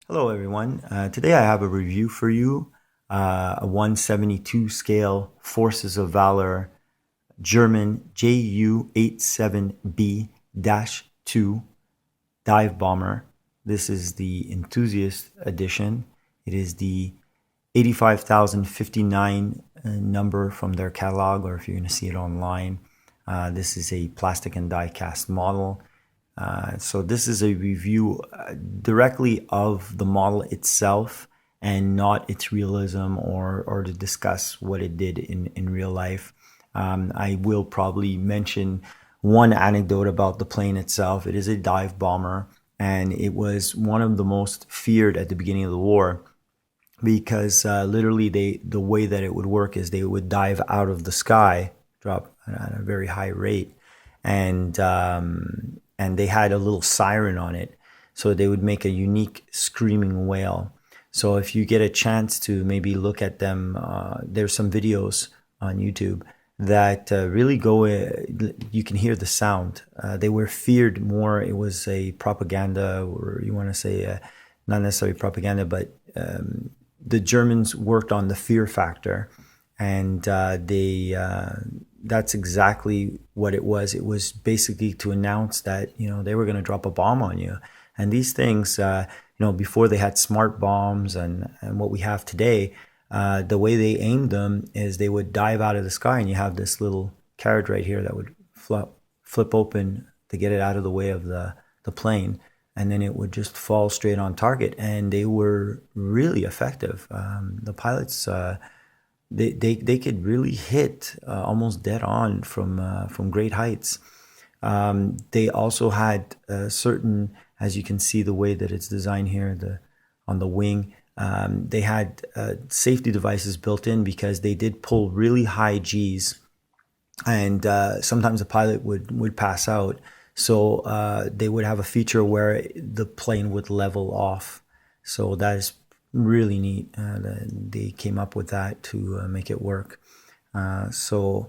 Hello everyone. Today I have a review for you, a 172 scale Forces of Valor German JU87B-2 dive bomber. This is the enthusiast edition. It is the 85,059 number from their catalog, or if you're going to see it online. This is a plastic and die cast model. So this is a review directly of the model itself and not its realism or to discuss what it did in real life. I will probably mention one anecdote about the plane itself. It is a dive bomber, and it was one of the most feared at the beginning of the war because literally the way that it would work is they would dive out of the sky, drop at a very high rate, and they had a little siren on it, so they would make a unique screaming wail. So if you get a chance to maybe look at them, there's some videos on YouTube that really go, you can hear the sound. They were feared more. It was a propaganda, or you want to say not necessarily propaganda, but the Germans worked on the fear factor, and that's exactly what it was. It was basically to announce that, they were going to drop a bomb on you. And these things, before they had smart bombs and what we have today, the way they aimed them is they would dive out of the sky, and you have this little carriage right here that would flip open to get it out of the way of the plane. And then it would just fall straight on target. And they were really effective. The pilots, they could really hit almost dead on from great heights. They also had certain, as you can see, the way that it's designed here, on the wing, they had safety devices built in because they did pull really high G's, and sometimes the pilot would pass out. So they would have a feature where the plane would level off. So that is really neat. They came up with that to make it work. So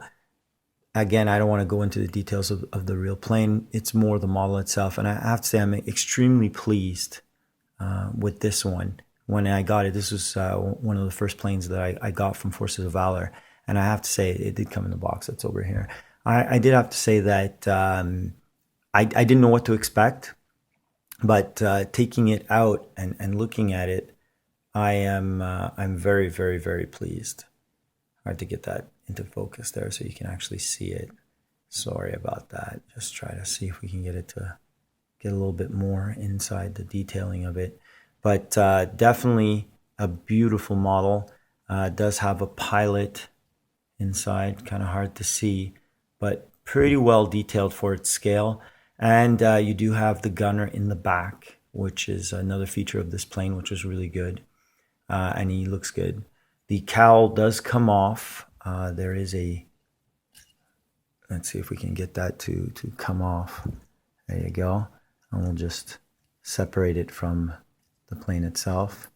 again, I don't want to go into the details of the real plane. It's more the model itself. And I have to say I'm extremely pleased with this one. When I got it, this was one of the first planes that I got from Forces of Valor. And I have to say it did come in the box that's over here. I did have to say that I didn't know what to expect, but taking it out and looking at it, I'm very, very, very pleased. Hard to get that into focus there so you can actually see it. Sorry about that. Just try to see if we can get it to get a little bit more inside the detailing of it. But definitely a beautiful model. It does have a pilot inside, kind of hard to see, but pretty well detailed for its scale. And you do have the gunner in the back, which is another feature of this plane, which is really good. And he looks good. The cowl does come off. There is let's see if we can get that to come off. There you go. And we'll just separate it from the plane itself.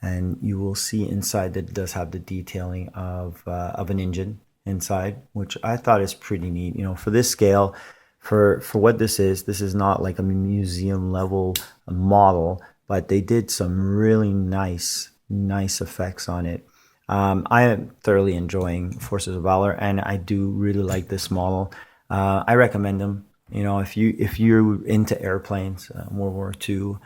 And you will see inside that it does have the detailing of an engine inside, which I thought is pretty neat. For this scale, for what this is not like a museum level model, but they did some really nice effects on it. I am thoroughly enjoying Forces of Valor, and I do really like this model. I recommend them. If you're into airplanes, World War II,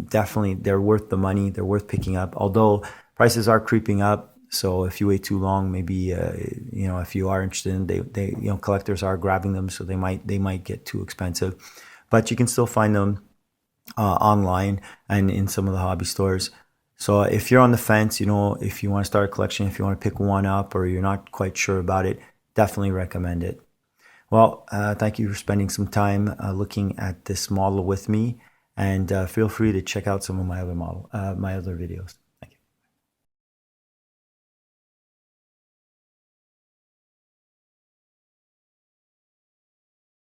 definitely they're worth the money. They're worth picking up. Although prices are creeping up, so if you wait too long, maybe if you are interested in, they collectors are grabbing them, so they might get too expensive. But you can still find them online and in some of the hobby stores. So if you're on the fence, if you want to start a collection, if you want to pick one up, or you're not quite sure about it, definitely recommend it. Well, thank you for spending some time looking at this model with me, and feel free to check out some of my other videos.